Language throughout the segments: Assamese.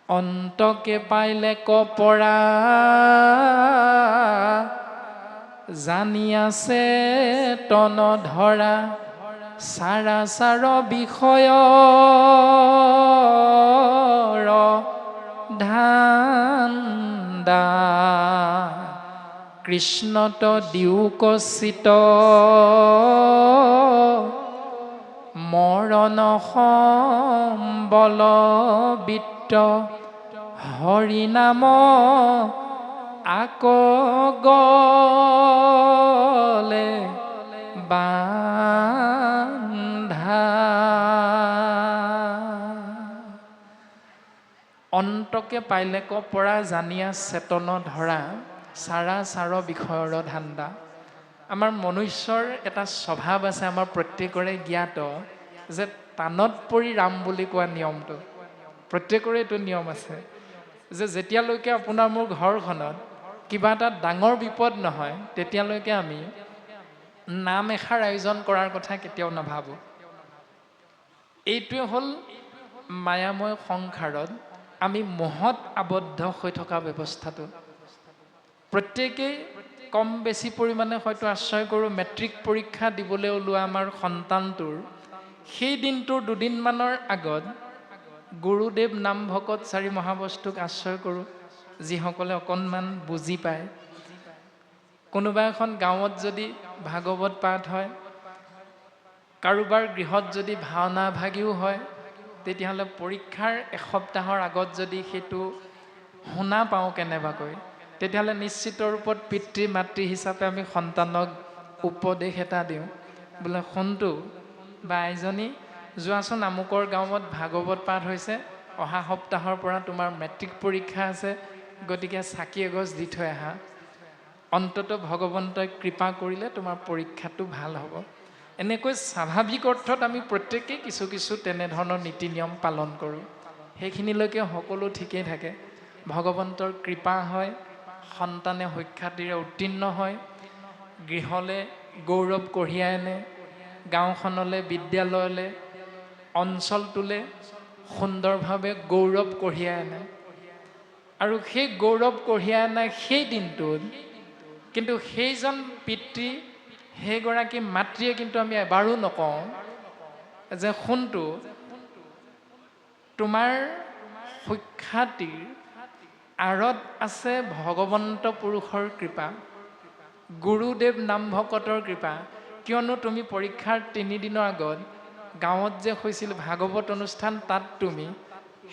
অন্তকে পাইলে কপৰা জানি আছে তন ধৰা চাৰাচাৰ বিষয় ধান্দা কৃষ্ণত দিউকচিত মৰণ সম্বল বিত্ত হৰিনাম আক গলে বান্ধা। অন্তকে পাইলে পৰা জানিয়া চেতন ধৰা চাৰা চাৰ বিষয়ৰ ধান্দা। আমাৰ মনুষ্যৰ এটা স্বভাৱ আছে, আমাৰ প্ৰত্যেকৰে জ্ঞাত, যে টানত পৰি ৰাম বুলি কোৱা নিয়মটো প্ৰত্যেকৰে এইটো নিয়ম আছে, যে যেতিয়ালৈকে আপোনাৰ মোৰ ঘৰখনত কিবা এটা ডাঙৰ বিপদ নহয় তেতিয়ালৈকে আমি নাম এষাৰ আয়োজন কৰাৰ কথা কেতিয়াও নাভাবোঁ। এইটোৱে হ'ল মায়াময় সংসাৰত আমি মোহত আবদ্ধ হৈ থকা ব্যৱস্থাটো। প্ৰত্যেকেই কম বেছি পৰিমাণে হয়তো আশ্ৰয় কৰোঁ মেট্ৰিক পৰীক্ষা দিবলৈ ওলোৱা আমাৰ সন্তানটোৰ সেই দিনটোৰ দুদিনমানৰ আগত গুৰুদেৱ নাম ভকত চাৰি মহাবস্তুক আশ্ৰয় কৰোঁ, যিসকলে অকণমান বুজি পায়। কোনোবা এখন গাঁৱত যদি ভাগৱত পাঠ হয়, কাৰোবাৰ গৃহত যদি ভাওনা ভাগিও হয়, তেতিয়াহ'লে পৰীক্ষাৰ এসপ্তাহৰ আগত যদি সেইটো শুনা পাওঁ কেনেবাকৈ, তেতিয়াহ'লে নিশ্চিত ৰূপত পিতৃ মাতৃ হিচাপে আমি সন্তানক উপদেশ এটা দিওঁ, বোলে শুনটো বা আইজনী, যোৱাচোন আমুকৰ গাঁৱত ভাগৱত পাঠ হৈছে, অহা সপ্তাহৰ পৰা তোমাৰ মেট্ৰিক পৰীক্ষা আছে, গতিকে চাকি এগছ দি থৈ আহা। অন্ততঃ ভগৱন্তই কৃপা কৰিলে তোমাৰ পৰীক্ষাটো ভাল হ'ব। এনেকৈ স্বাভাৱিক অৰ্থত আমি প্ৰত্যেকেই কিছু কিছু তেনেধৰণৰ নীতি নিয়ম পালন কৰোঁ। সেইখিনিলৈকে সকলো ঠিকেই থাকে। ভগৱন্তৰ কৃপা হয়, সন্তানে সুখ্যাতিৰে উত্তীৰ্ণ হয়, গৃহলৈ গৌৰৱ কঢ়িয়াই আনে, গাঁওখনলৈ বিদ্যালয়লৈ অঞ্চলটোলৈ সুন্দৰভাৱে গৌৰৱ কঢ়িয়াই আনে। আৰু সেই গৌৰৱ কঢ়িয়াই অনা সেই দিনটোত কিন্তু সেইজন পিতৃ সেইগৰাকী মাতৃয়ে কিন্তু আমি এবাৰো নকওঁ যে শুনটো তোমাৰ সুখ্যাতিৰ আঁৰত আছে ভগৱন্ত পুৰুষৰ কৃপা, গুৰুদেৱ নাম ভকতৰ কৃপা। কিয়নো তুমি পৰীক্ষাৰ 3 দিনৰ আগত গাঁৱত যে হৈছিল ভাগৱত অনুষ্ঠান, তাত তুমি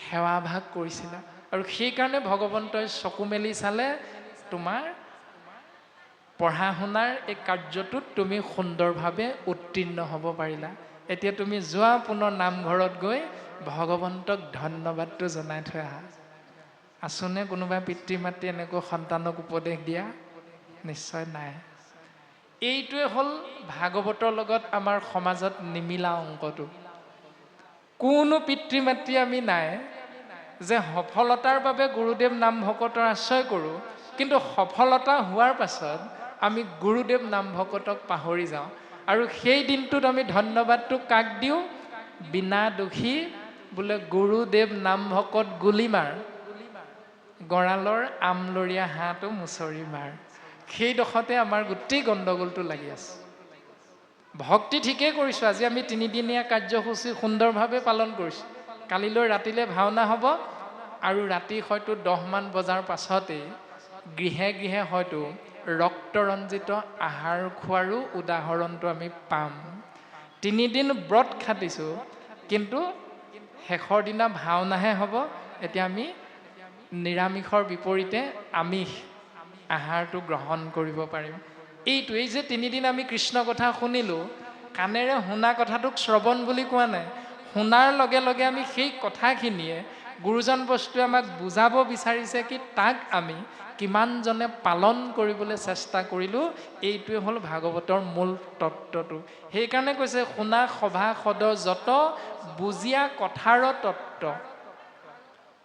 সেৱাভাগ কৰিছিলা, আৰু সেইকাৰণে ভগৱন্তই চকু মেলি চালে তোমাৰ পঢ়া শুনাৰ এই কাৰ্যটোত তুমি সুন্দৰভাৱে উত্তীৰ্ণ হ'ব পাৰিলা। এতিয়া তুমি যোৱা পুনৰ নামঘৰত গৈ ভগৱন্তক ধন্যবাদটো জনাই থৈ আহা। আছোনে কোনোবা পিতৃ মাতৃ এনেকৈ সন্তানক উপদেশ দিয়া? নিশ্চয় নাই। এইটোৱে হ'ল ভাগৱতৰ লগত আমাৰ সমাজত নিমিলা অংকটো। কোনো পিতৃ মাতৃ আমি নাই যে সফলতাৰ বাবে গুৰুদেৱ নাম ভকতৰ আশ্ৰয় কৰোঁ, কিন্তু সফলতা হোৱাৰ পাছত আমি গুৰুদেৱ নাম ভকতক পাহৰি যাওঁ। আৰু সেই দিনটোত আমি ধন্যবাদটো কাক দিওঁ? বিনা দোষী বোলে গুৰুদেৱ নাম ভকত গুলিমাৰ, গঁড়ালৰ আমলৰীয়া হাঁহটো মুচৰি মাৰ। সেইডোখৰতে আমাৰ গোটেই গণ্ডগোলটো লাগি আছে। ভক্তি ঠিকেই কৰিছোঁ, আজি আমি 3দিনীয়া কাৰ্যসূচী সুন্দৰভাৱে পালন কৰিছোঁ। কালিলৈ ৰাতিলৈ ভাওনা হ'ব, আৰু ৰাতি হয়তো 10মান বজাৰ পাছতেই গৃহে গৃহে হয়তো ৰক্তৰঞ্জিত আহাৰ খোৱাৰো উদাহৰণটো আমি পাম। 3 দিন ব্ৰত খাটিছোঁ, কিন্তু শেষৰ দিনা ভাওনাহে হ'ব। এতিয়া আমি নিৰামিষৰ বিপৰীতে আমিষ আহাৰটো গ্ৰহণ কৰিব পাৰিম। এই যে 3 দিন আমি কৃষ্ণ কথা শুনিলোঁ, কাণেৰে শুনা কথাটোক শ্ৰৱণ বুলি কোৱা নাই। শুনাৰ লগে লগে আমি সেই কথাখিনিয়ে গুৰুজন বস্তুৱে আমাক বুজাব বিচাৰিছে কি, তাক আমি কিমানজনে পালন কৰিবলৈ চেষ্টা কৰিলোঁ। এইটোৱে হ'ল ভাগৱতৰ মূল তত্ত্বটো। সেইকাৰণে কৈছে শুনা সভা সদ যত বুজিয়া কথাৰ তত্ত্ব।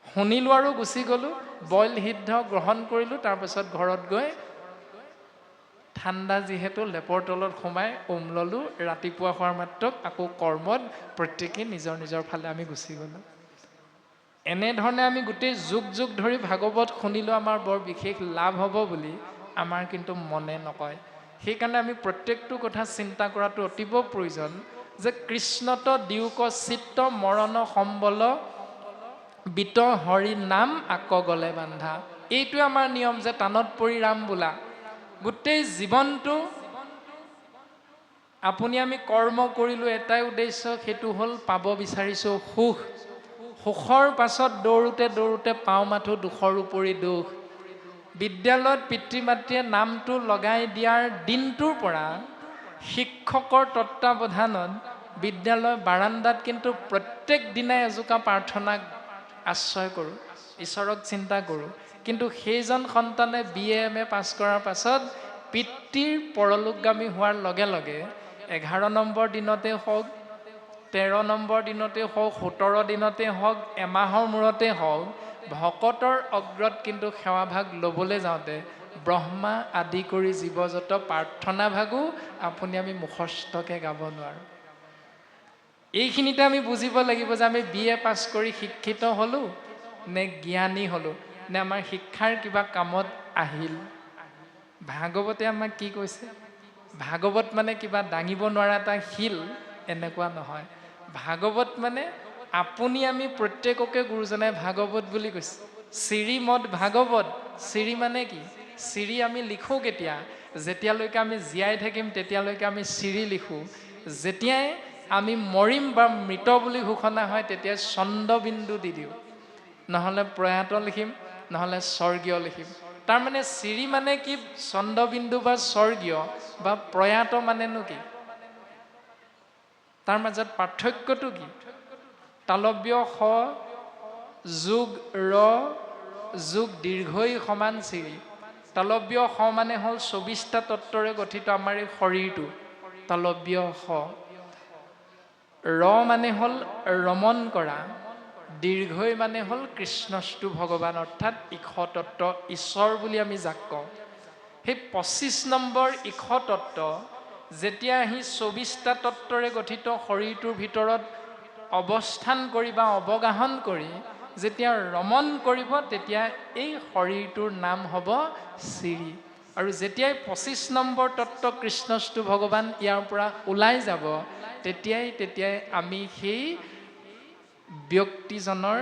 শুনিলোঁ আৰু গুচি গ'লোঁ, বইল সিদ্ধ গ্ৰহণ কৰিলোঁ, তাৰপিছত ঘৰত গৈ ঠাণ্ডা যিহেতু লেপৰ তলত সোমাই ল'লোঁ, ৰাতিপুৱা হোৱাৰ মাত্ৰক আকৌ কৰ্মত প্ৰত্যেকেই নিজৰ নিজৰ ফালে আমি গুচি গ'লোঁ। এনেধৰণে আমি গোটেই যুগ যুগ ধৰি ভাগৱত শুনিলেও আমাৰ বৰ বিশেষ লাভ হ'ব বুলি আমাৰ কিন্তু মনে নকয়। সেইকাৰণে আমি প্ৰত্যেকটো কথা চিন্তা কৰাটো অতীৱ প্ৰয়োজন যে কৃষ্ণত দিওক চিত্ত মৰণ সম্বল বিত হৰি নাম আক গলে বান্ধা। এইটোৱে আমাৰ নিয়ম যে টানত পৰি ৰাম বোলা। গোটেই জীৱনটো আপুনি আমি কৰ্ম কৰিলোঁ, এটাই উদ্দেশ্য, সেইটো হ'ল পাব বিচাৰিছোঁ সুখ। সুখৰ পাছত দৌৰোতে দৌৰোতে পাওঁ মাথো দুখৰ উপৰি দুখ। বিদ্যালয়ত পিতৃ মাতৃয়ে নামটো লগাই দিয়াৰ দিনটোৰ পৰা শিক্ষকৰ তত্ত্বাৱধানত বিদ্যালয় বাৰাণ্ডাত কিন্তু প্ৰত্যেক দিনাই এজোকা প্ৰাৰ্থনা আশ্ৰয় কৰোঁ, ঈশ্বৰক চিন্তা কৰোঁ। কিন্তু সেইজন সন্তানে BA MA পাছ কৰাৰ পাছত পিতৃৰ পৰলোকগামী হোৱাৰ লগে লগে 11 নম্বৰ দিনতে হওক, 13 নম্বৰ দিনতে হওক, 17 দিনতে হওক, এমাহৰ মূৰতে হওক, ভকতৰ অগ্ৰত কিন্তু সেৱাভাগ ল'বলৈ যাওঁতে ব্ৰহ্মা আদি কৰি জীৱজত প্ৰাৰ্থনা ভাগো আপুনি আমি মুখস্থকে গাব নোৱাৰোঁ। এইখিনিতে আমি বুজিব লাগিব যে আমি BA পাছ কৰি শিক্ষিত হ'লোঁ নে জ্ঞানী হ'লোঁ, নে আমাৰ শিক্ষাৰ কিবা কামত আহিল। ভাগৱতে আমাক কি কৈছে? ভাগৱত মানে কিবা দাঙিব নোৱাৰা এটা শিল এনেকুৱা নহয়। ভাগৱত মানে আপুনি আমি প্ৰত্যেককে গুৰুজনাই ভাগৱত বুলি কৈছে। শ্ৰীমদ ভাগৱত, শ্ৰী মানে কি? শ্ৰী আমি লিখোঁ কেতিয়া? যেতিয়ালৈকে আমি জীয়াই থাকিম তেতিয়ালৈকে আমি শ্ৰী লিখোঁ। যেতিয়াই আমি মৰিম বা মৃত বুলি ঘোষণা হয় তেতিয়া চন্দ্ৰবিন্দু দি দিওঁ, নহ'লে প্ৰয়াত লিখিম, নহ'লে স্বৰ্গীয় লিখিম। তাৰমানে শ্ৰী মানে কি? চন্দ্ৰবিন্দু বা স্বৰ্গীয় বা প্ৰয়াত মানেনো কি? তাৰ মাজত পাৰ্থক্যটো কি? তালব্য স যোগ ৰ যোগ দীৰ্ঘই সমান শ্ৰী। তালব্য স মানে হ'ল 24টা তত্ত্বৰে গঠিত আমাৰ এই শৰীৰটো, তালব্য স। ৰ মানে হ'ল ৰমন কৰা, দীৰ্ঘই মানে হ'ল কৃষ্ণস্তু ভগৱান, অৰ্থাৎ ঈশ তত্ত্ব, ঈশ্বৰ বুলি আমি যাক কওঁ। সেই 25 নম্বৰ ঈশ তত্ত্ব যেতিয়া আহি 24টা তত্ত্বৰে গঠিত শৰীৰটোৰ ভিতৰত অৱস্থান কৰি বা অৱগাহন কৰি যেতিয়া ৰমন কৰিব তেতিয়া এই শৰীৰটোৰ নাম হ'ব শ্ৰী। আৰু যেতিয়াই 25 নম্বৰ তত্ত্ব কৃষ্ণস্তু ভগৱান ইয়াৰ পৰা ওলাই যাব তেতিয়াই আমি সেই ব্যক্তিজনৰ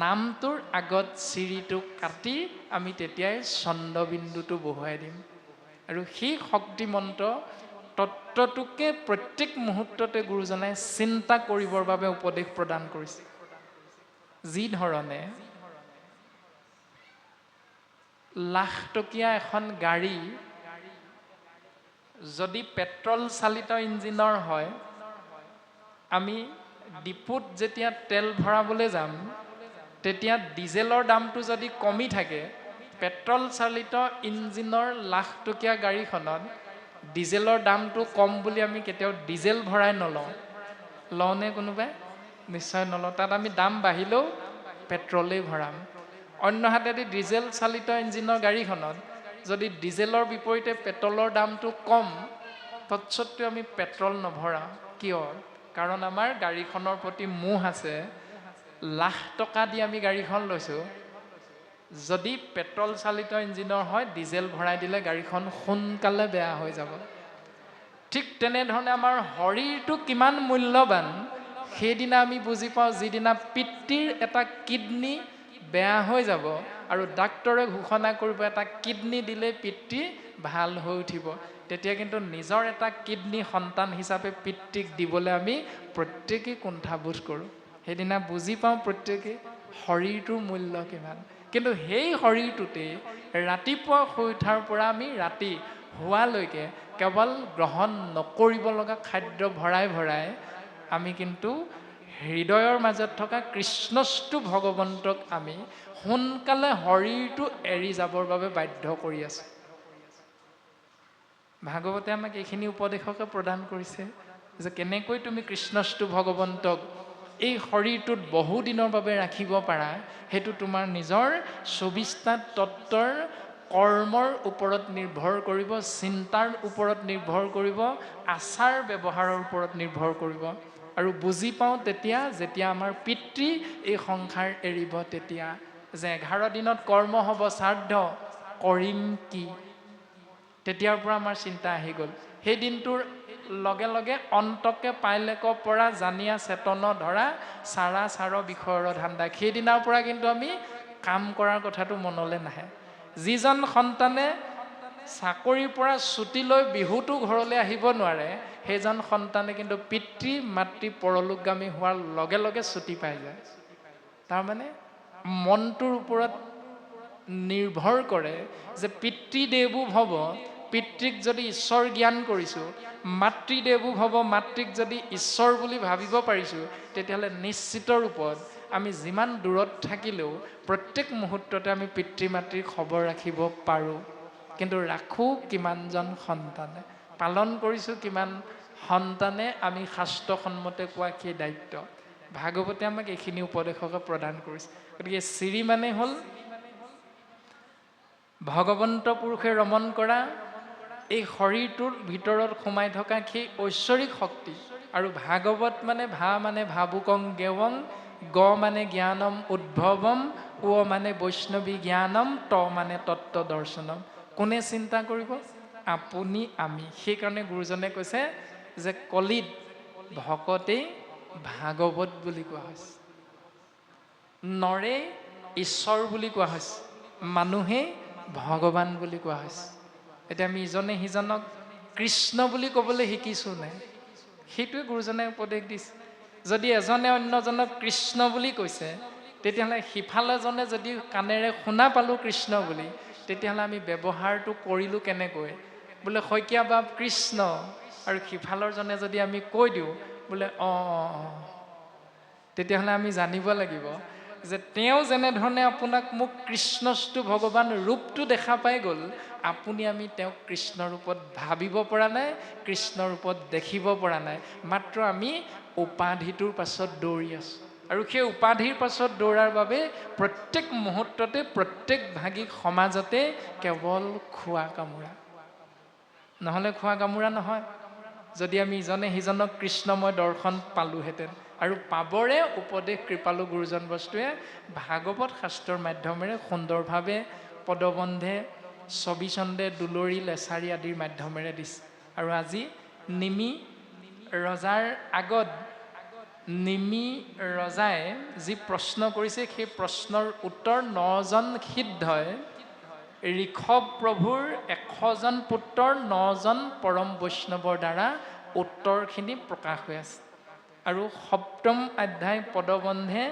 নামটোৰ আগত শ্ৰীটো কাটি আমি তেতিয়াই চন্দ্ৰবিন্দুটো বহুৱাই দিম। আৰু সেই শক্তিমন্ত তত্ত্বটোকে প্ৰত্যেক মুহূৰ্ততে গুৰুজনাই চিন্তা কৰিবৰ বাবে উপদেশ প্ৰদান কৰিছে। যি ধৰণে লাখটকীয়া এখন গাড়ী যদি পেট্ৰল চালিত ইঞ্জিনৰ হয়, আমি ডিপুত যেতিয়া তেল ভৰাবলৈ যাম তেতিয়া ডিজেলৰ দামটো যদি কমি থাকে, পেট্ৰল চালিত ইঞ্জিনৰ লাখটকীয়া গাড়ীখনত ডিজেলৰ দামটো কম বুলি আমি কেতিয়াও ডিজেল ভৰাই নলওঁ। লওঁনে কোনোবাই? নিশ্চয় নলওঁ। তাত আমি দাম বাঢ়িলেও পেট্ৰলেই ভৰাম। অন্যহাতেদি ডিজেল চালিত ইঞ্জিনৰ গাড়ীখনত যদি ডিজেলৰ বিপৰীতে পেট্ৰলৰ দামটো কম, তৎসত্ত্বেও আমি পেট্ৰল নভৰাওঁ। কিয়? কাৰণ আমাৰ গাড়ীখনৰ প্ৰতি মোহ আছে। লাখ টকা দি আমি গাড়ীখন লৈছোঁ, যদি পেট্ৰল চালিত ইঞ্জিনৰ হয় ডিজেল ভৰাই দিলে গাড়ীখন সোনকালে বেয়া হৈ যাব। ঠিক তেনেধৰণে আমাৰ শৰীৰটো কিমান মূল্যৱান সেইদিনা আমি বুজি পাওঁ যিদিনা পিতৃৰ এটা কিডনী বেয়া হৈ যাব আৰু ডাক্তৰে ঘোষণা কৰিব এটা কিডনী দিলে পিতৃ ভাল হৈ উঠিব, তেতিয়া কিন্তু নিজৰ এটা কিডনী সন্তান হিচাপে পিতৃক দিবলৈ আমি প্ৰত্যেকেই কুণ্ঠাবোধ কৰোঁ। সেইদিনা বুজি পাওঁ প্ৰত্যেকেই শৰীৰটোৰ মূল্য কিমান। কিন্তু সেই শৰীৰটোতে ৰাতিপুৱা শুই উঠাৰ পৰা আমি ৰাতি হোৱালৈকে কেৱল গ্ৰহণ নকৰিব লগা খাদ্য ভৰাই ভৰাই আমি কিন্তু হৃদয়ৰ মাজত থকা কৃষ্ণস্তু ভগৱন্তক আমি সোনকালে শৰীৰটো এৰি যাবৰ বাবে বাধ্য কৰি আছোঁ। ভাগৱতে আমাক এইখিনি উপদেশকে প্ৰদান কৰিছে যে কেনেকৈ তুমি কৃষ্ণস্তু ভগৱন্তক এই শৰীৰটোত বহুদিনৰ বাবে ৰাখিব পাৰা, সেইটো তোমাৰ নিজৰ 24টা তত্ত্বৰ কৰ্মৰ ওপৰত নিৰ্ভৰ কৰিব, চিন্তাৰ ওপৰত নিৰ্ভৰ কৰিব, আচাৰ ব্যৱহাৰৰ ওপৰত নিৰ্ভৰ কৰিব। আৰু বুজি পাওঁ তেতিয়া যেতিয়া আমাৰ পিতৃ এই সংসাৰ এৰিব তেতিয়া যে 11 দিনত কৰ্ম হ'ব শ্ৰাদ্ধ কৰিম কি তেতিয়াৰ পৰা আমাৰ চিন্তা আহি গ'ল সেই দিনটোৰ লগে লগে অন্তকে পাইলেক পৰা জানিয়া চেতন ধৰা চাৰা চাৰ বিষয়ৰ ধান্দা সেইদিনাৰ পৰা কিন্তু আমি কাম কৰাৰ কথাটো মনলৈ নাহে যিজন সন্তানে চাকৰিৰ পৰা ছুটি লৈ বিহুটো ঘৰলৈ আহিব নোৱাৰে সেইজন সন্তানে কিন্তু পিতৃ মাতৃ পৰলোকগামী হোৱাৰ লগে লগে ছুটি পাই যায় তাৰমানে মনটোৰ ওপৰত নিৰ্ভৰ কৰে যে পিতৃদেৱো ভৱ পিতৃক যদি ঈশ্বৰ জ্ঞান কৰিছোঁ মাতৃদেৱো ভৱ মাতৃক যদি ঈশ্বৰ বুলি ভাবিব পাৰিছোঁ তেতিয়াহ'লে নিশ্চিত ৰূপত আমি যিমান দূৰত থাকিলেও প্ৰত্যেক মুহূৰ্ততে আমি পিতৃ মাতৃৰ খবৰ ৰাখিব পাৰোঁ কিন্তু ৰাখোঁ কিমানজন সন্তানে পালন কৰিছোঁ কিমান সন্তানে আমি শাস্ত্ৰসন্মতে কোৱা সেই দায়িত্ব ভাগৱতে আমাক এইখিনি উপদেশকে প্ৰদান কৰিছে গতিকে শ্ৰী মানে হ'ল ভগৱন্ত পুৰুষে ৰমণ কৰা এই শৰীৰটোৰ ভিতৰত সোমাই থকা সেই ঐশ্বৰিক শক্তি আৰু ভাগৱত মানে ভা মানে ভাবুকং গেৱং গ মানে জ্ঞানম উদ্ভৱম ও মানে বৈষ্ণৱী জ্ঞানম ত মানে তত্ত্ব দৰ্শনম কোনে চিন্তা কৰিব আপুনি আমি সেইকাৰণে গুৰুজনে কৈছে যে কলিত ভকতেই ভাগৱত বুলি কোৱা হৈছে নৰে ঈশ্বৰ বুলি কোৱা হৈছে মানুহে ভগৱান বুলি কোৱা হৈছে এতিয়া আমি ইজনে সিজনক কৃষ্ণ বুলি ক'বলৈ শিকিছোঁ নাই সেইটোৱে গুৰুজনে উপদেশ দিছে যদি এজনে অন্যজনক কৃষ্ণ বুলি কৈছে তেতিয়াহ'লে সিফালেজনে যদি কাণেৰে শুনা পালোঁ কৃষ্ণ বুলি তেতিয়াহ'লে আমি ব্যৱহাৰটো কৰিলোঁ কেনেকৈ বোলে শইকীয়া বাপ কৃষ্ণ আৰু সিফালৰজনে যদি আমি কৈ দিওঁ বোলে তেতিয়াহ'লে আমি জানিব লাগিব যে তেওঁ যেনেধৰণে আপোনাক মোক কৃষ্ণস্তু ভগৱান ৰূপটো দেখা পাই গ'ল আপুনি আমি তেওঁক কৃষ্ণ ৰূপত ভাবিব পৰা নাই কৃষ্ণ ৰূপত দেখিব পৰা নাই মাত্ৰ আমি উপাধিটোৰ পাছত দৌৰি আছোঁ আৰু সেই উপাধিৰ পাছত দৌৰাৰ বাবে প্ৰত্যেক মুহূৰ্ততে প্ৰত্যেক ভাগিক সমাজতে কেৱল খোৱা কামোৰা নহ'লে খোৱা কামোৰা নহয় যদি আমি ইজনে সিজনক কৃষ্ণময় দৰ্শন পালোহেঁতেন আৰু পাবৰে উপদেশ কৃপালু গুৰুজন বস্তুৱে ভাগৱত শাস্ত্ৰৰ মাধ্যমেৰে সুন্দৰভাৱে পদবন্ধে ছবি ছন্দে দুলৰি লেছাৰী আদিৰ মাধ্যমেৰে দিছে আৰু আজি নিমি ৰজাৰ আগত নিমি ৰজাই যি প্ৰশ্ন কৰিছে সেই প্ৰশ্নৰ উত্তৰ 9জন সিদ্ধই ঋষভ প্ৰভুৰ 100জন পুত্ৰৰ 9জন পৰম বৈষ্ণৱৰ দ্বাৰা উত্তৰখিনি প্ৰকাশ হৈ আছে আৰু 7ম অধ্যায় পদবন্ধে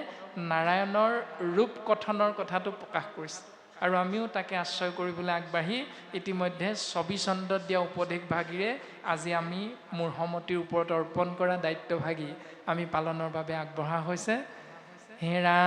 নাৰায়ণৰ ৰূপ কথনৰ কথাটো প্ৰকাশ কৰিছে আৰু আমিও তাকে আশ্ৰয় কৰিবলৈ আগবাঢ়ি ইতিমধ্যে ছবি ছন্দত দিয়া উপদেশ ভাগিৰে আজি আমি মূঢ়মতিৰ ওপৰত অৰ্পণ কৰা দায়িত্বভাগী আমি পালনৰ বাবে আগবঢ়া হৈছে হেৰা